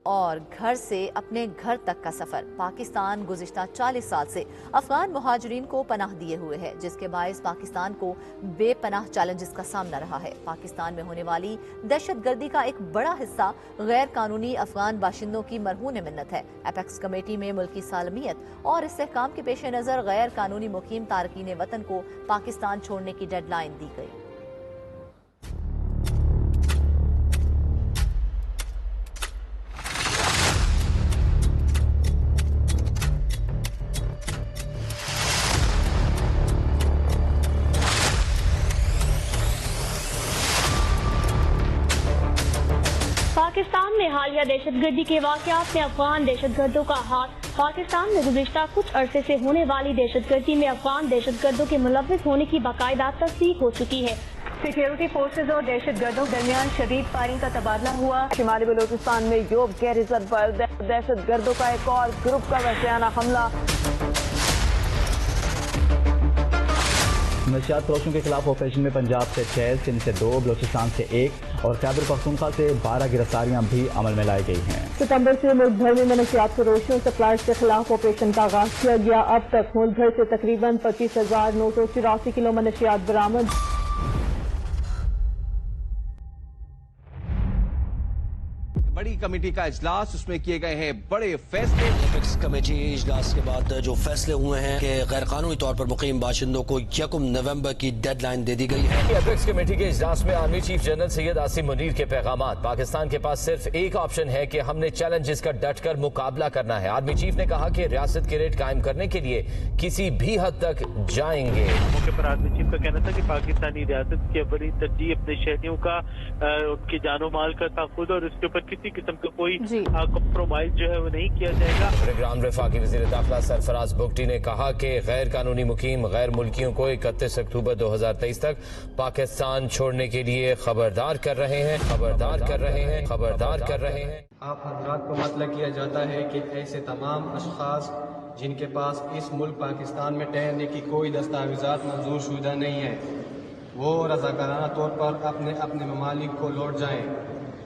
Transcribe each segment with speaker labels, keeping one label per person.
Speaker 1: اور گھر سے اپنے گھر تک کا سفر۔ پاکستان گزشتہ 40 سال سے افغان مہاجرین کو پناہ دیے ہوئے ہے، جس کے باعث پاکستان کو بے پناہ چیلنجز کا سامنا رہا ہے۔ پاکستان میں ہونے والی دہشت گردی کا ایک بڑا حصہ غیر قانونی افغان باشندوں کی مرہون منت ہے۔ ایپیکس کمیٹی میں ملکی سالمیت اور استحکام کے پیش نظر غیر قانونی مقیم تارکین وطن کو پاکستان چھوڑنے کی ڈیڈ لائن دی گئی۔
Speaker 2: پاکستان میں حالیہ دہشت گردی کے واقعات میں افغان دہشت گردوں کا ہاتھ۔ پاکستان میں گزشتہ کچھ عرصے سے ہونے والی دہشت گردی میں افغان دہشت گردوں کے ملوث ہونے کی باقاعدہ تصدیق ہو چکی ہے۔
Speaker 3: سیکیورٹی فورسز اور دہشت گردوں درمیان شدید فائرنگ کا تبادلہ ہوا۔ شمالی بلوچستان میں یوب گیریزن پر دہشت گردوں کا ایک اور گروپ کا وحشیانہ حملہ۔
Speaker 4: منشیات فروشوں کے خلاف آپریشن میں پنجاب سے 6، سندھ سے 2، بلوچستان سے 1 اور خیبر پختونخوا سے 12 گرفتاریاں بھی عمل میں لائی گئی ہیں۔
Speaker 3: ستمبر سے ملک بھر میں منشیات فروشوں سپلائرز کے خلاف آپریشن کا آغاز کیا گیا۔ اب تک ملک بھر سے تقریباً 25,984 کلو منشیات برآمد۔
Speaker 5: بڑی کمیٹی کا اجلاس، اس میں کیے گئے ہیں بڑے فیصلے۔
Speaker 6: ایپیکس کمیٹی اجلاس کے بعد جو فیصلے ہوئے ہیں کہ غیر قانونی طور پر مقیم باشندوں کو 1 نومبر کی ڈیڈ لائن دے دی گئی ہے۔
Speaker 7: ایپیکس کمیٹی کے اجلاس میں army chief general Syed Asim Munir کے پیغامات۔ پاکستان کے پاس صرف ایک آپشن ہے کہ ہم نے چیلنجز کا ڈٹ کر مقابلہ کرنا ہے۔ آرمی چیف نے کہا کہ ریاست کے ریٹ قائم کرنے کے لیے کسی بھی حد تک جائیں گے۔
Speaker 8: موقع پر آرمی چیف کا کہنا تھا کہ پاکستانی ریاست کی بڑی ترجیح اپنے شہریوں کا، ان کی جان و مال کا تحفظ، اور اس کے اوپر کسی قسم کا کوئی کمپرومائز جو ہے وہ نہیں کیا جائے گا۔
Speaker 7: پروگرام وفاقی وزیر داخلہ سرفراز بگٹی نے کہا کہ غیر قانونی مقیم غیر ملکیوں کو 31 اکتوبر 2023 تک پاکستان چھوڑنے کے لیے خبردار کر رہے ہیں۔
Speaker 9: آپ حضرات کو مطلع کیا جاتا ہے کہ ایسے تمام اشخاص جن کے پاس اس ملک پاکستان میں ٹھہرنے کی کوئی دستاویزات منظور شدہ نہیں ہیں، وہ رضاکارانہ طور پر اپنے ممالک کو لوٹ جائیں۔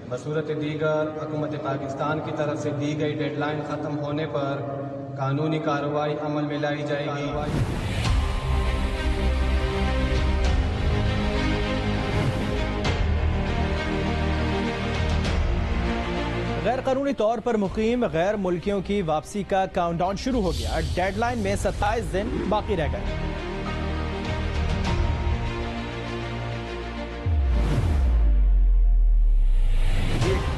Speaker 9: بصورت دیگر حکومت پاکستان کی طرف سے دی گئی ڈیڈ لائن ختم ہونے پر قانونی کارروائی عمل میں لائی جائے گی۔
Speaker 10: غیر قانونی طور پر مقیم غیر ملکیوں کی واپسی کا کاؤنٹ ڈاؤن شروع ہو گیا۔ ڈیڈ لائن میں 27 دن باقی رہ گئے۔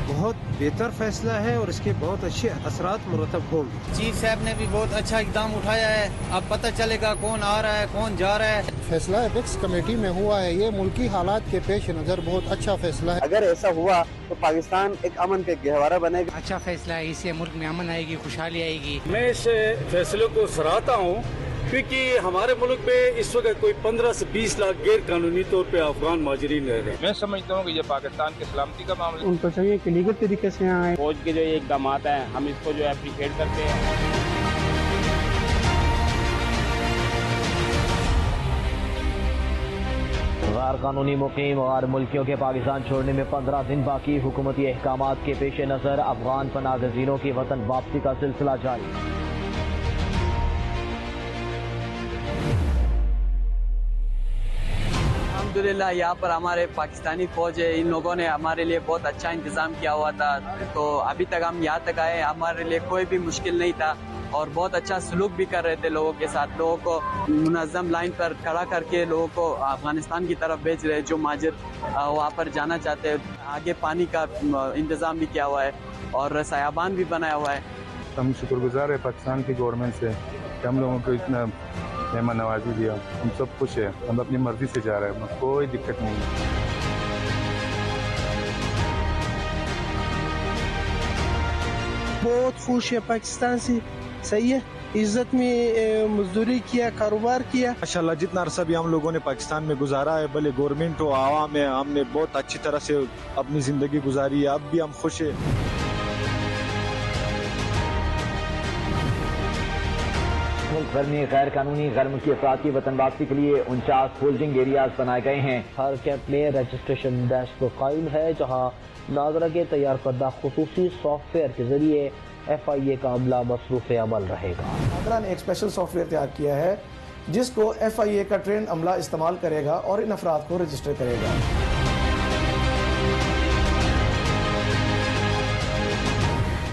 Speaker 11: بہت بہتر فیصلہ ہے اور اس کے بہت اچھے اثرات مرتب ہوں گے۔
Speaker 12: چیف صاحب نے بھی بہت اچھا اقدام اٹھایا ہے۔ اب پتہ چلے گا کون آ رہا ہے کون جا رہا ہے۔
Speaker 11: فیصلہ ایپیکس کمیٹی میں ہوا ہے، یہ ملکی حالات کے پیش نظر بہت اچھا فیصلہ ہے۔
Speaker 13: اگر ایسا ہوا تو پاکستان ایک امن کے گہوارہ بنے گا۔
Speaker 12: اچھا فیصلہ ہے، اس سے ملک میں امن آئے گی، خوشحالی آئے گی۔
Speaker 14: میں اس فیصلے کو سراہتا ہوں کیونکہ ہمارے ملک میں اس وقت کوئی 15 سے 20 لاکھ غیر قانونی طور پہ افغان مہاجرین رہ رہے ہیں۔
Speaker 15: میں سمجھتا ہوں کہ یہ پاکستان کی سلامتی کا معاملہ ہے۔
Speaker 11: ان کو چاہیے کہ لیگل طریقے سے آئے۔
Speaker 15: فوج کے جو یہ اقدامات ہیں ہم اس کو جو اپریشیٹ کرتے ہیں۔
Speaker 4: غیر قانونی مقیم غیر ملکیوں کے پاکستان چھوڑنے میں 15 دن باقی۔ حکومتی احکامات کے پیش نظر افغان پناہ گزینوں کی وطن واپسی کا سلسلہ جاری۔
Speaker 16: الحمدللہ یہاں پر ہمارے پاکستانی فوج ہے، ان لوگوں نے ہمارے لیے بہت اچھا انتظام کیا ہوا تھا، تو ابھی تک ہم یہاں تک آئے، ہمارے لیے کوئی بھی مشکل نہیں تھا اور بہت اچھا سلوک بھی کر رہے تھے لوگوں کے ساتھ۔ لوگوں کو منظم لائن پر کھڑا کر کے لوگوں کو افغانستان کی طرف بھیج رہے جو مہاجر وہاں پر جانا چاہتے ہیں۔ آگے پانی کا انتظام بھی کیا ہوا ہے اور سیابان بھی بنایا ہوا ہے۔
Speaker 17: ہم شکر گزار ہیں پاکستان کی گورنمنٹ سے کہ ہم لوگوں کو اتنا مہمان نوازی دیا۔ ہم سب خوش ہیں، ہم اپنی مرضی سے جا رہے ہیں، کوئی دقت نہیں ہے۔
Speaker 11: بہت خوش ہے پاکستان سے، صحیح ہے، عزت میں مزدوری کیا، کاروبار کیا۔
Speaker 18: ماشاءاللہ جتنا عرصہ بھی ہم لوگوں نے پاکستان میں گزارا ہے، بھلے گورنمنٹ ہو عوام ہے، ہم نے بہت اچھی طرح سے اپنی زندگی گزاری ہے، اب بھی ہم خوش ہیں۔
Speaker 4: ملک ملک بھر میں غیر قانونی غیر ملکی افراد کی وطن واپسی کے لیے 49 ہولڈنگ ایریاز بنائے گئے ہیں۔
Speaker 19: ہر کیمپ میں رجسٹریشن ڈیسک قائم ہے جہاں ناظرہ کے تیار کردہ خصوصی سافٹ ویئر کے ذریعے FIA کا عملہ مصروف عمل رہے گا۔
Speaker 20: ناظرہ نے ایک اسپیشل سافٹ ویئر تیار کیا ہے جس کو FIA کا ٹرینڈ عملہ استعمال کرے گا اور ان افراد کو رجسٹر کرے گا۔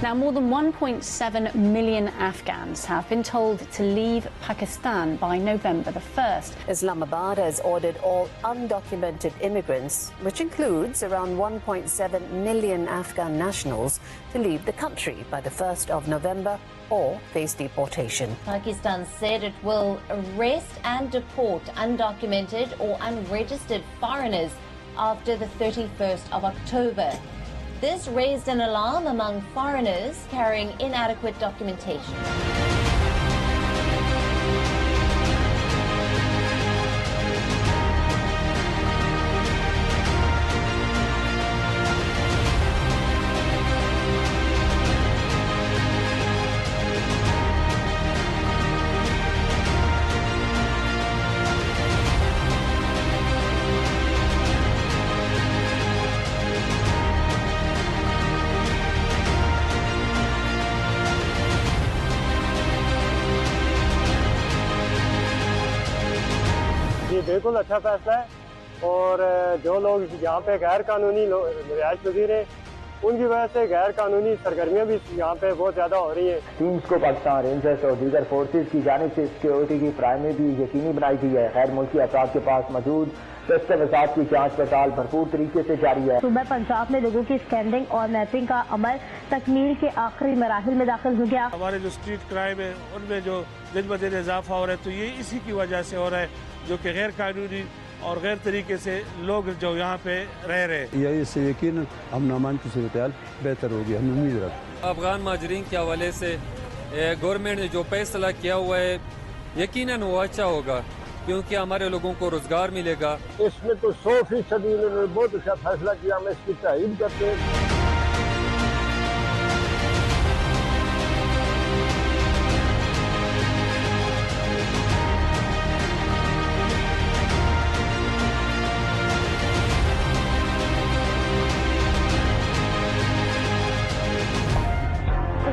Speaker 21: Now, more than 1.7 million Afghans have been told to leave Pakistan by November the 1st.
Speaker 22: Islamabad has ordered all undocumented immigrants, which includes around 1.7 million Afghan nationals, to leave the country by the 1st of November or face deportation.
Speaker 23: Pakistan said it will arrest and deport undocumented or unregistered foreigners after the 31st of October. This raised an alarm among foreigners carrying inadequate documentation.
Speaker 24: بالکل اچھا فیصلہ ہے اور جو لوگ یہاں پہ غیر قانونی رہائش پذیر ہیں ان کی وجہ سے غیر قانونی سرگرمیاں بھی یہاں پہ بہت زیادہ ہو رہی ہیں۔
Speaker 4: ٹیمز کو پاکستان رینجرز اور دیگر فورسز کی جانب سے سیکیورٹی کی فراہمی بھی یقینی بنائی گئی ہے۔ غیر ملکی افراد کے پاس موجود دستاویزات کی جانچ پڑتال بھرپور طریقے سے جاری ہے۔
Speaker 2: صوبہ پنجاب میں لوگوں کی اسکیننگ اور میپنگ کا عمل تکمیل کے آخری مراحل میں داخل ہو گیا۔
Speaker 14: ہمارے جو اسٹریٹ کرائم ہے ان میں جو دن بدن اضافہ ہو رہا ہے تو یہ اسی کی وجہ سے ہو رہا ہے جو کہ غیر قانونی اور غیر طریقے سے لوگ جو یہاں پہ رہ رہے ہیں۔
Speaker 25: اس سے یقیناً امن و امان کی صورتحال بہتر ہوگی، ہم امید رکھتے ہیں۔
Speaker 26: افغان مہاجرین کے حوالے سے گورنمنٹ نے جو فیصلہ کیا ہوا ہے یقیناً وہ اچھا ہوگا کیونکہ ہمارے لوگوں کو روزگار ملے گا۔
Speaker 24: اس میں تو 100% انہوں نے بہت اچھا فیصلہ کیا، ہم اس کی تعریف کرتے ہیں۔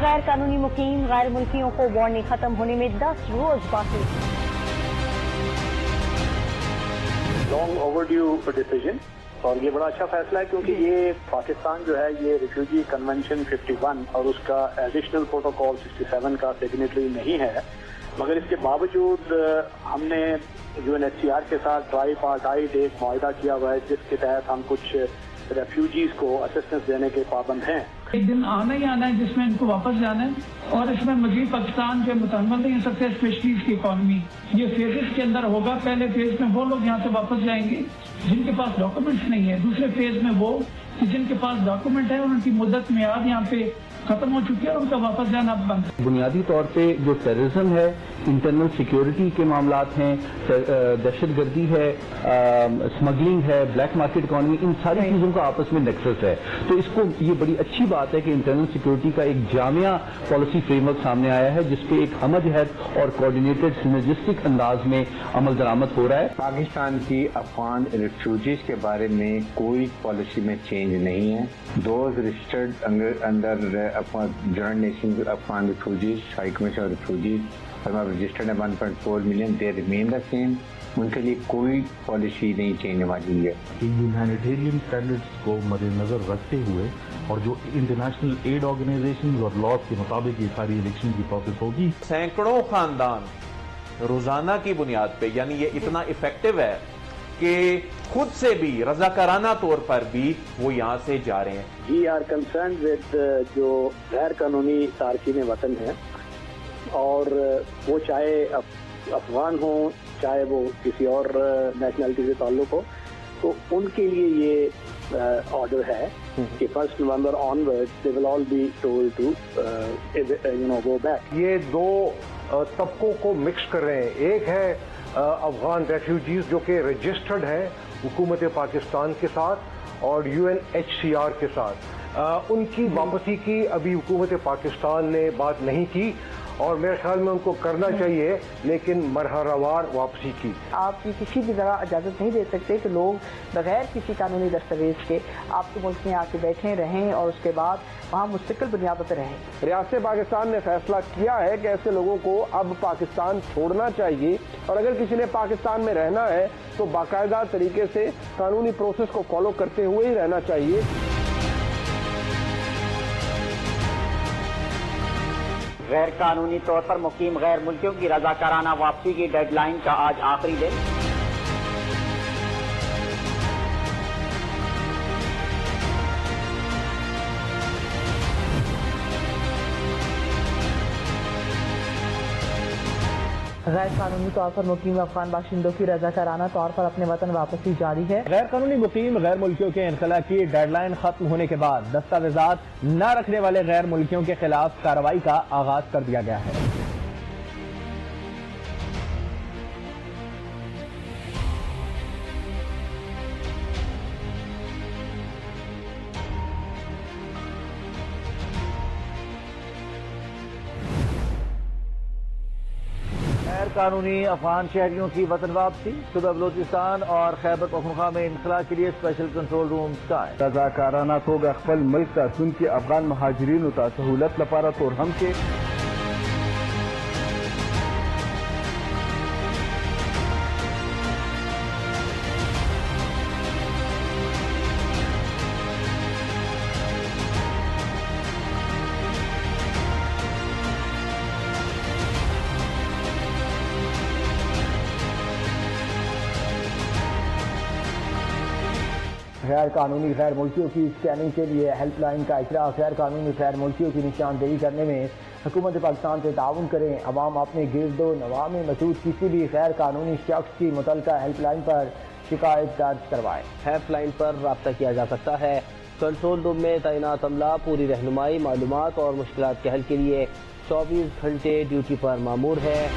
Speaker 2: غیر قانونی مقیم غیر ملکیوں کو وارننگ ختم ہونے میں 10 روز باقی۔
Speaker 27: لانگ اوور ڈیو ڈیسیژن اور یہ بڑا اچھا فیصلہ ہے کیونکہ یہ پاکستان جو ہے یہ ریفیوجی کنونشن 51 اور اس کا ایڈیشنل پروٹوکول 67 کا سگنیٹری نہیں ہے، مگر اس کے باوجود ہم نے UNHCR کے ساتھ ٹرائی پارٹائٹ ایک معاہدہ کیا ہوا ہے جس کے تحت ہم کچھ ریفیوجیز کو اسسٹنس دینے کے پابند ہیں۔
Speaker 28: ایک دن آنا ہی آنا ہے جس میں ان کو واپس جانا ہے اور اس میں مزید پاکستان کے مطمئن نہیں ہو سکتے، اسپیشلی اس کی اکانومی یہ فیزز کے اندر ہوگا۔ پہلے فیز میں وہ لوگ یہاں سے واپس جائیں گے جن کے پاس ڈاکومنٹس نہیں ہے، دوسرے فیز میں وہ جن کے پاس ڈاکومنٹ ہے ان کی مدت میعاد یہاں پہ ختم ہو چکی ہے اور ان کا واپس جانا بند ہے۔
Speaker 25: بنیادی طور پہ جو ٹیررزم ہے، انٹرنل سیکیورٹی کے معاملات ہیں، دہشت گردی ہے، اسمگلنگ ہے، بلیک مارکیٹ اکانومی، ان ساری چیزوں کا آپس میں نیکسس ہے۔ تو اس کو یہ بڑی اچھی بات ہے کہ انٹرنل سیکیورٹی کا ایک جامع پالیسی فریم ورک سامنے آیا ہے جس پہ ایک ہمہ جہت اور کوآرڈینیٹڈ سنرجسٹک انداز میں عمل درآمد ہو رہا ہے۔
Speaker 29: پاکستان کی افغان ریفیوجیز کے بارے میں کوئی پالیسی میں چینج نہیں ہے۔ Those registered under joint nations Afghan refugees, high commission of refugees registered ہے 1.4 million, they remain the same. ان کے لیے کوئی پالیسی نہیں چینج والی ہے۔
Speaker 30: ہیومینیٹیرین اسٹینڈرڈس کو مد نظر رکھتے ہوئے اور جو انٹرنیشنل ایڈ آرگنائزیشنز اور لاز کے مطابق یہ ساری الیکشن کی پروسیس ہوگی۔
Speaker 5: سینکڑوں خاندان روزانہ کی بنیاد پہ، یعنی یہ اتنا افیکٹو ہے کہ خود سے بھی رضاکارانہ طور پر بھی وہ یہاں سے جا رہے ہیں۔
Speaker 27: وی آر کنسرنڈ ود جو غیر قانونی تارکین وطن ہیں اور وہ چاہے افغان ہوں چاہے وہ کسی اور نیشنلٹی سے تعلق ہو، تو ان کے لیے یہ آرڈر ہے کہ 1 November onward they will all be told to go back.
Speaker 24: یہ دو طبقوں کو مکس کر رہے ہیں، ایک ہے افغان ریفیوجیز جو کہ رجسٹرڈ ہیں حکومت پاکستان کے ساتھ اور UNHCR کے ساتھ، ان کی واپسی کی ابھی حکومت پاکستان نے بات نہیں کی،
Speaker 1: اور میرے خیال میں ان کو کرنا چاہیے، لیکن مرحلہ واپسی کی۔
Speaker 3: آپ کی کسی بھی طرح اجازت نہیں دے سکتے کہ لوگ بغیر کسی قانونی دستاویز کے آپ کے ملک میں آ کے بیٹھیں رہیں اور اس کے بعد وہاں مستقل بنیادوں پہ رہیں۔
Speaker 1: ریاست پاکستان نے فیصلہ کیا ہے کہ ایسے لوگوں کو اب پاکستان چھوڑنا چاہیے، اور اگر کسی نے پاکستان میں رہنا ہے تو باقاعدہ طریقے سے قانونی پروسیس کو فالو کرتے ہوئے ہی رہنا چاہیے۔
Speaker 6: غیر قانونی طور پر مقیم غیر ملکیوں کی رضاکارانہ واپسی کی ڈیڈ لائن کا آج آخری دن۔
Speaker 3: غیر قانونی طور پر مقیم افغان باشندوں کی رضاکارانہ طور پر اپنے وطن واپسی جاری ہے۔
Speaker 4: غیر قانونی مقیم غیر ملکیوں کے انخلاء کی ڈیڈ لائن ختم ہونے کے بعد دستاویزات نہ رکھنے والے غیر ملکیوں کے خلاف کارروائی کا آغاز کر دیا گیا ہے۔ غیر قانونی افغان شہریوں کی وطن واپسی، صوبہ بلوچستان اور خیبر پختونخوا میں انخلاء کے لیے اسپیشل کنٹرول رومز قائم۔
Speaker 25: رضاکارانہ توګه خپل ملک ته تلونکي افغان مهاجرینو ته سهولت لپاره تورهم کې
Speaker 4: غیر قانونی غیر ملکیوں کی اسکیننگ کے لیے ہیلپ لائن کا اجرا۔ غیر قانونی غیر ملکیوں کی نشاندہی کرنے میں حکومت پاکستان سے تعاون کریں۔ عوام اپنے گرد و نواح میں موجود کسی بھی غیر قانونی شخص کی متعلقہ ہیلپ لائن پر شکایت درج کروائیں۔
Speaker 19: ہیلپ لائن پر رابطہ کیا جا سکتا ہے۔ کنٹرول روم میں تعینات عملہ پوری رہنمائی، معلومات اور مشکلات کے حل کے لیے 24 گھنٹے ڈیوٹی پر مامور ہے۔